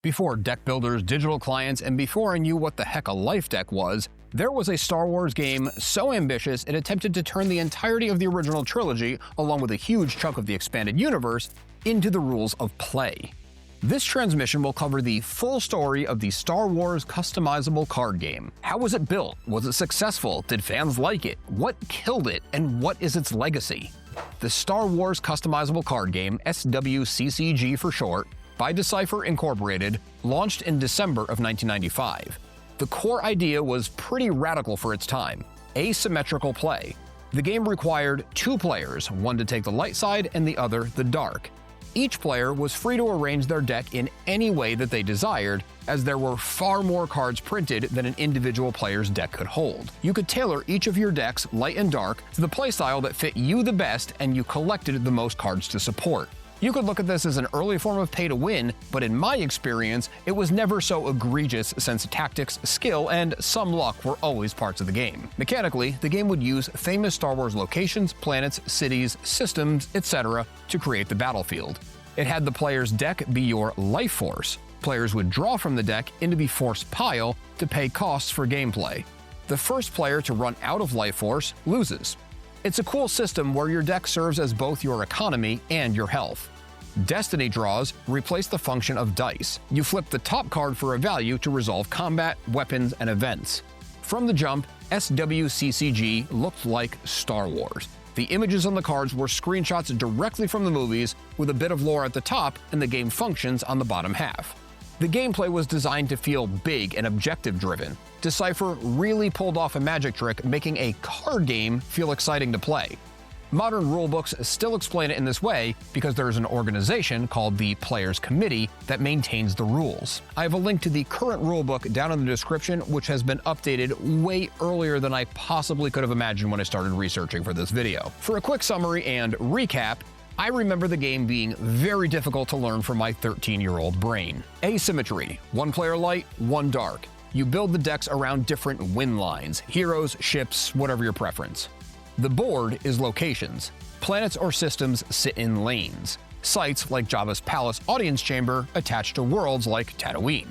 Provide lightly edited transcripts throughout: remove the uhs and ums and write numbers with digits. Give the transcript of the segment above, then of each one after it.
Before deck builders, digital clients, and before I knew what the heck a life deck was, there was a Star Wars game so ambitious it attempted to turn the entirety of the original trilogy, along with a huge chunk of the expanded universe, into the rules of play. This transmission will cover the full story of the Star Wars customizable card game. How was it built? Was it successful? Did fans like it? What killed it? And what is its legacy? The Star Wars customizable card game, SWCCG for short, by Decipher Inc., launched in December of 1995. The core idea was pretty radical for its time: asymmetrical play. The game required two players, one to take the light side and the other the dark. Each player was free to arrange their deck in any way that they desired, as there were far more cards printed than an individual player's deck could hold. You could tailor each of your decks, light and dark, to the playstyle that fit you the best, and you collected the most cards to support. You could look at this as an early form of pay-to-win, but in my experience, it was never so egregious since tactics, skill, and some luck were always parts of the game. Mechanically, the game would use famous Star Wars locations, planets, cities, systems, etc. to create the battlefield. It had the player's deck be your life force. Players would draw from the deck into the force pile to pay costs for gameplay. The first player to run out of life force loses. It's a cool system where your deck serves as both your economy and your health. Destiny draws replace the function of dice. You flip the top card for a value to resolve combat, weapons, and events. From the jump, SWCCG looked like Star Wars. The images on the cards were screenshots directly from the movies, with a bit of lore at the top and the game functions on the bottom half. The gameplay was designed to feel big and objective-driven. Decipher really pulled off a magic trick, making a card game feel exciting to play. Modern rulebooks still explain it in this way because there is an organization called the Players Committee that maintains the rules. I have a link to the current rulebook down in the description, which has been updated way earlier than I possibly could have imagined when I started researching for this video. For a quick summary and recap, I remember the game being very difficult to learn for my 13-year-old brain. Asymmetry: one player light, one dark. You build the decks around different win lines, heroes, ships, whatever your preference. The board is locations. Planets or systems sit in lanes. Sites like Jabba's palace audience chamber attached to worlds like Tatooine.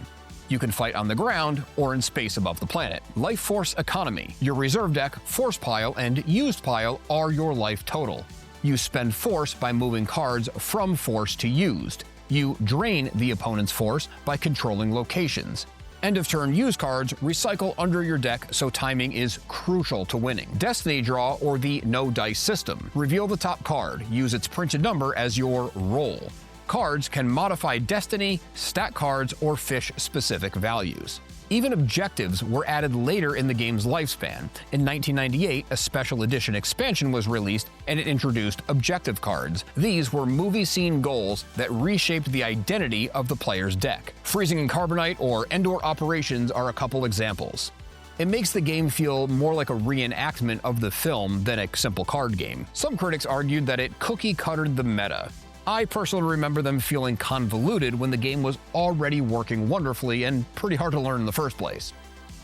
You can fight on the ground or in space above the planet. Life force economy. Your reserve deck, force pile, and used pile are your life total. You spend force by moving cards from force to used. You drain the opponent's force by controlling locations. End-of-turn use cards recycle under your deck, so timing is crucial to winning. Destiny draw, or the no-dice system. Reveal the top card. Use its printed number as your roll. Cards can modify destiny, stat cards, or fish specific values. Even objectives were added later in the game's lifespan. In 1998, a special edition expansion was released, and it introduced objective cards. These were movie scene goals that reshaped the identity of the player's deck. Freezing in Carbonite or Endor operations are a couple examples. It makes the game feel more like a reenactment of the film than a simple card game. Some critics argued that it cookie-cuttered the meta. I personally remember them feeling convoluted when the game was already working wonderfully and pretty hard to learn in the first place.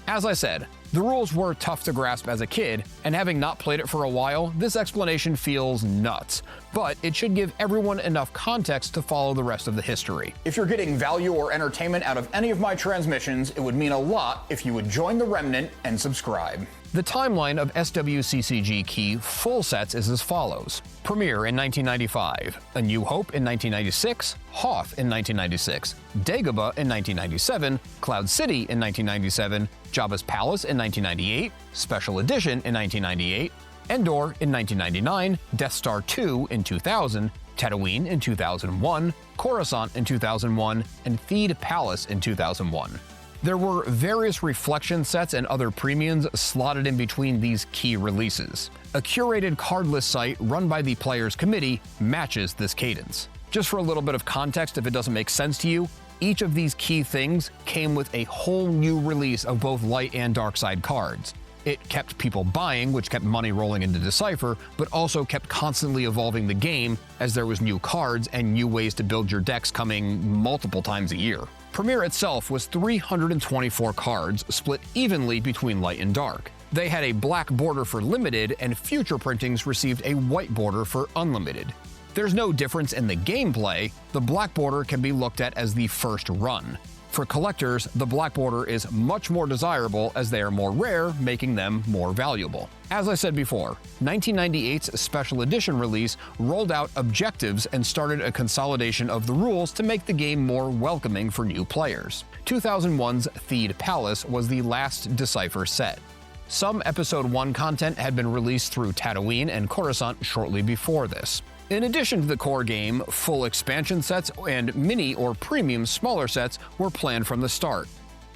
As I said, the rules were tough to grasp as a kid, and having not played it for a while, this explanation feels nuts. But it should give everyone enough context to follow the rest of the history. If you're getting value or entertainment out of any of my transmissions, it would mean a lot if you would join the Remnant and subscribe. The timeline of SWCCG key full sets is as follows: Premiere in 1995, A New Hope in 1996, Hoth in 1996, Dagobah in 1997, Cloud City in 1997, Jabba's Palace in 1998, Special Edition in 1998, Endor in 1999, Death Star 2 in 2000, Tatooine in 2001, Coruscant in 2001, and Theed Palace in 2001. There were various reflection sets and other premiums slotted in between these key releases. A curated card list site run by the Players Committee matches this cadence. Just for a little bit of context if it doesn't make sense to you, each of these key things came with a whole new release of both light and dark side cards. It kept people buying, which kept money rolling into Decipher, but also kept constantly evolving the game as there was new cards and new ways to build your decks coming multiple times a year. Premiere itself was 324 cards, split evenly between light and dark. They had a black border for limited, and future printings received a white border for unlimited. There's no difference in the gameplay. The black border can be looked at as the first run. For collectors, the black border is much more desirable as they are more rare, making them more valuable. As I said before, 1998's special edition release rolled out objectives and started a consolidation of the rules to make the game more welcoming for new players. 2001's Theed Palace was the last Decipher set. Some Episode 1 content had been released through Tatooine and Coruscant shortly before this. In addition to the core game, full expansion sets and mini or premium smaller sets were planned from the start.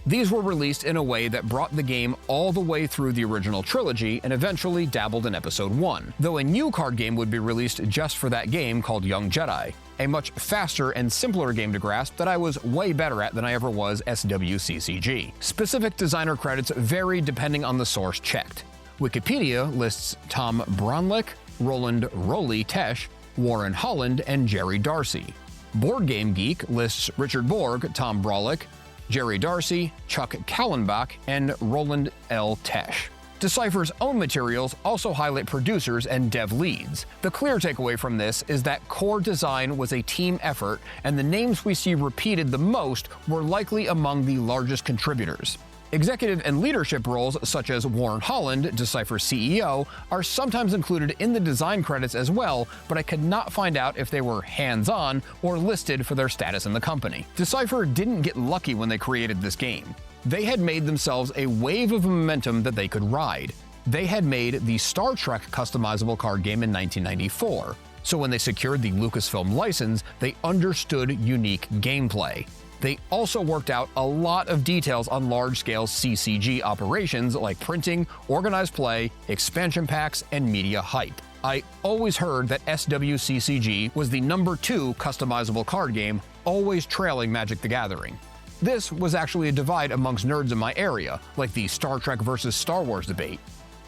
These were released in a way that brought the game all the way through the original trilogy and eventually dabbled in Episode 1, though a new card game would be released just for that game called Young Jedi, a much faster and simpler game to grasp that I was way better at than I ever was SWCCG. Specific designer credits vary depending on the source checked. Wikipedia lists Tom Bronlick, Roland Rowley Tesh, Warren Holland, and Jerry Darcy. Board Game Geek lists Richard Borg, Tom Brawlick, Jerry Darcy, Chuck Kallenbach, and Roland L. Tesh. Decipher's own materials also highlight producers and dev leads. The clear takeaway from this is that core design was a team effort, and the names we see repeated the most were likely among the largest contributors. Executive and leadership roles such as Warren Holland, Decipher CEO, are sometimes included in the design credits as well, but I could not find out if they were hands-on or listed for their status in the company. Decipher didn't get lucky when they created this game. They had made themselves a wave of momentum that they could ride. They had made the Star Trek customizable card game in 1994, so when they secured the Lucasfilm license, they understood unique gameplay. They also worked out a lot of details on large-scale CCG operations like printing, organized play, expansion packs, and media hype. I always heard that SWCCG was the #2 customizable card game, always trailing Magic the Gathering. This was actually a divide amongst nerds in my area, like the Star Trek versus Star Wars debate.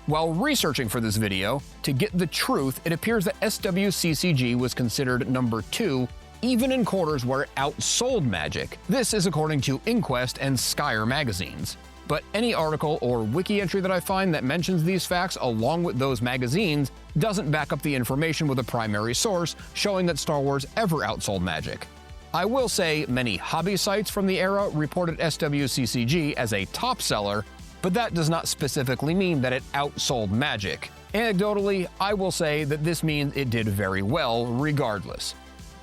While researching for this video, to get the truth, it appears that SWCCG was considered #2 even in quarters where it outsold Magic. This is according to Inquest and Skyer magazines. But any article or wiki entry that I find that mentions these facts along with those magazines doesn't back up the information with a primary source showing that Star Wars ever outsold Magic. I will say many hobby sites from the era reported SWCCG as a top seller, but that does not specifically mean that it outsold Magic. Anecdotally, I will say that this means it did very well regardless.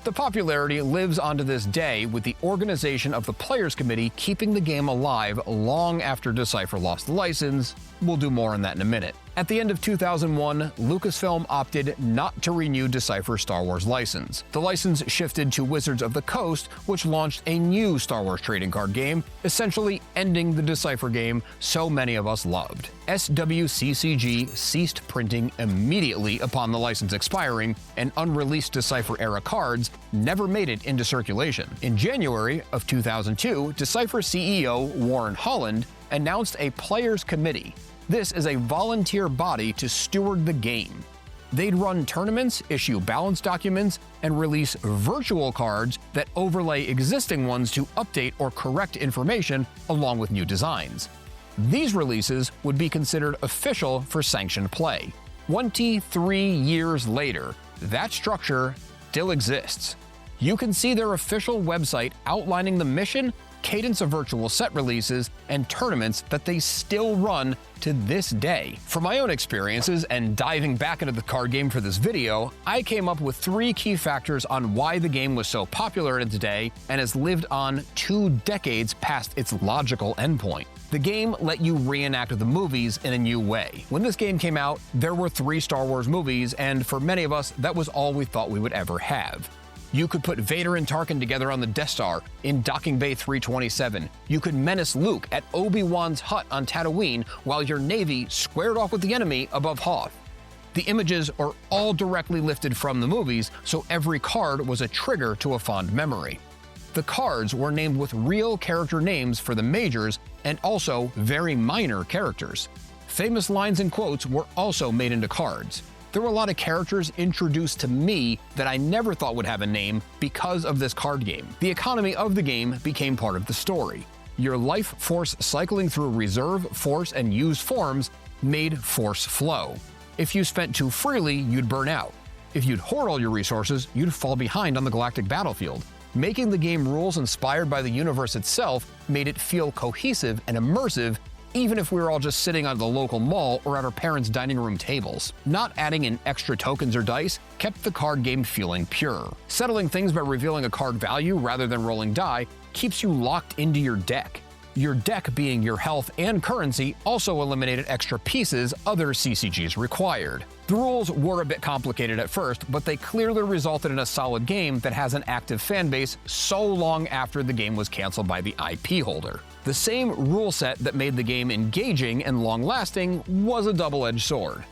The popularity lives on to this day, with the organization of the Players Committee keeping the game alive long after Decipher lost the license. We'll do more on that in a minute. At the end of 2001, Lucasfilm opted not to renew Decipher's Star Wars license. The license shifted to Wizards of the Coast, which launched a new Star Wars trading card game, essentially ending the Decipher game so many of us loved. SWCCG ceased printing immediately upon the license expiring, and unreleased Decipher-era cards never made it into circulation. In January of 2002, Decipher CEO Warren Holland announced a Players Committee. This is a volunteer body to steward the game. They'd run tournaments, issue balance documents, and release virtual cards that overlay existing ones to update or correct information along with new designs. These releases would be considered official for sanctioned play. 23 years later, that structure still exists. You can see their official website outlining the mission, cadence of virtual set releases, and tournaments that they still run to this day. From my own experiences and diving back into the card game for this video, I came up with 3 key factors on why the game was so popular in today and has lived on 2 decades past its logical endpoint. The game let you reenact the movies in a new way. When this game came out, there were 3 Star Wars movies, and for many of us, that was all we thought we would ever have. You could put Vader and Tarkin together on the Death Star in Docking Bay 327. You could menace Luke at Obi-Wan's hut on Tatooine while your Navy squared off with the enemy above Hoth. The images are all directly lifted from the movies, so every card was a trigger to a fond memory. The cards were named with real character names for the majors and also very minor characters. Famous lines and quotes were also made into cards. There were a lot of characters introduced to me that I never thought would have a name because of this card game. The economy of the game became part of the story. Your life force cycling through reserve, force, and used forms made force flow. If you spent too freely, you'd burn out. If you'd hoard all your resources, you'd fall behind on the galactic battlefield. Making the game rules inspired by the universe itself made it feel cohesive and immersive, even if we were all just sitting at the local mall or at our parents' dining room tables. Not adding in extra tokens or dice kept the card game feeling pure. Settling things by revealing a card value rather than rolling die keeps you locked into your deck. Your deck, being your health and currency, also eliminated extra pieces other CCGs required. The rules were a bit complicated at first, but they clearly resulted in a solid game that has an active fanbase so long after the game was canceled by the IP holder. The same rule set that made the game engaging and long-lasting was a double-edged sword.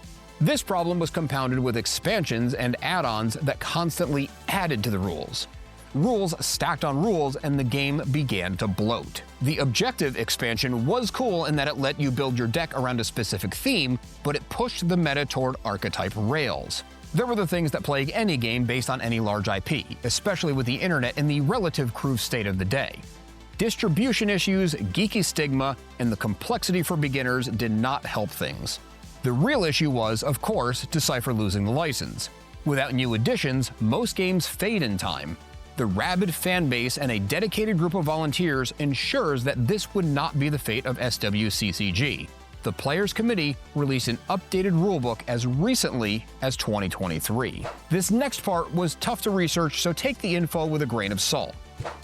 This problem was compounded with expansions and add-ons that constantly added to the rules. Rules stacked on rules, and the game began to bloat. The objective expansion was cool in that it let you build your deck around a specific theme, but it pushed the meta toward archetype rails. There were the things that plague any game based on any large IP, especially with the internet in the relative crude state of the day. Distribution issues, geeky stigma, and the complexity for beginners did not help things. The real issue was, of course, Decipher losing the license. Without new additions, most games fade in time. The rabid fan base and a dedicated group of volunteers ensures that this would not be the fate of SWCCG. The Players Committee released an updated rulebook as recently as 2023. This next part was tough to research, so take the info with a grain of salt.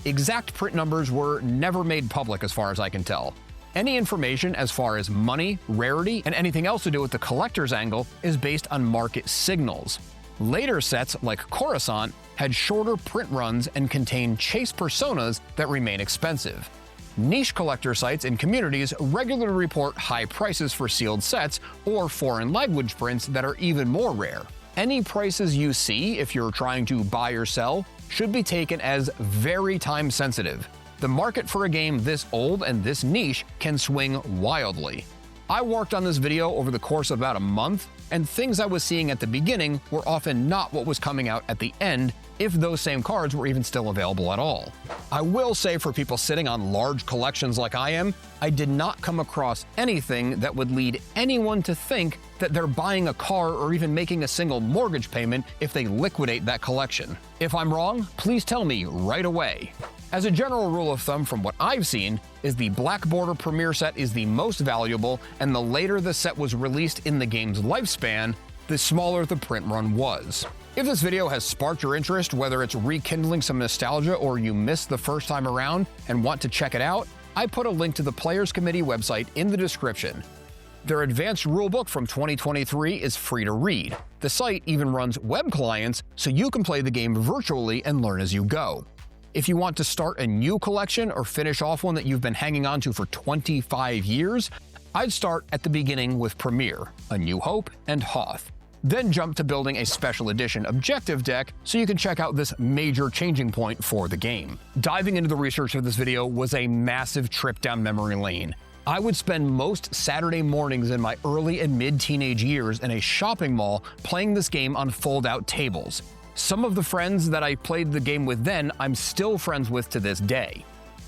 Exact print numbers were never made public as far as I can tell. Any information as far as money, rarity, and anything else to do with the collector's angle is based on market signals. Later sets, like Coruscant, had shorter print runs and contained chase personas that remain expensive. Niche collector sites and communities regularly report high prices for sealed sets or foreign language prints that are even more rare. Any prices you see if you're trying to buy or sell should be taken as very time sensitive. The market for a game this old and this niche can swing wildly. I worked on this video over the course of about a month, and things I was seeing at the beginning were often not what was coming out at the end, if those same cards were even still available at all. I will say, for people sitting on large collections like I am, I did not come across anything that would lead anyone to think that they're buying a car or even making a single mortgage payment if they liquidate that collection. If I'm wrong, please tell me right away. As a general rule of thumb from what I've seen, is the Black Border Premier set is the most valuable, and the later the set was released in the game's lifespan, the smaller the print run was. If this video has sparked your interest, whether it's rekindling some nostalgia or you missed the first time around and want to check it out, I put a link to the Players Committee website in the description. Their advanced rulebook from 2023 is free to read. The site even runs web clients, so you can play the game virtually and learn as you go. If you want to start a new collection or finish off one that you've been hanging on to for 25 years, I'd start at the beginning with Premier, A New Hope, and Hoth. Then jump to building a special edition objective deck so you can check out this major changing point for the game. Diving into the research of this video was a massive trip down memory lane. I would spend most Saturday mornings in my early and mid-teenage years in a shopping mall playing this game on fold-out tables. Some of the friends that I played the game with then, I'm still friends with to this day.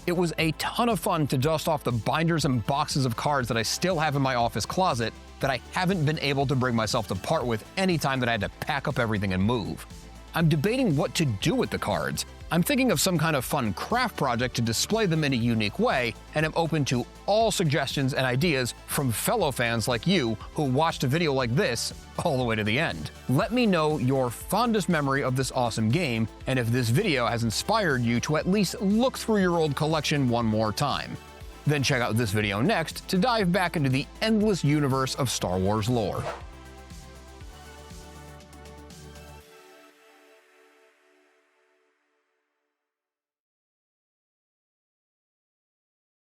It was a ton of fun to dust off the binders and boxes of cards that I still have in my office closet that I haven't been able to bring myself to part with any time that I had to pack up everything and move. I'm debating what to do with the cards. I'm thinking of some kind of fun craft project to display them in a unique way, and am open to all suggestions and ideas from fellow fans like you who watched a video like this all the way to the end. Let me know your fondest memory of this awesome game, and if this video has inspired you to at least look through your old collection one more time. Then check out this video next to dive back into the endless universe of Star Wars lore.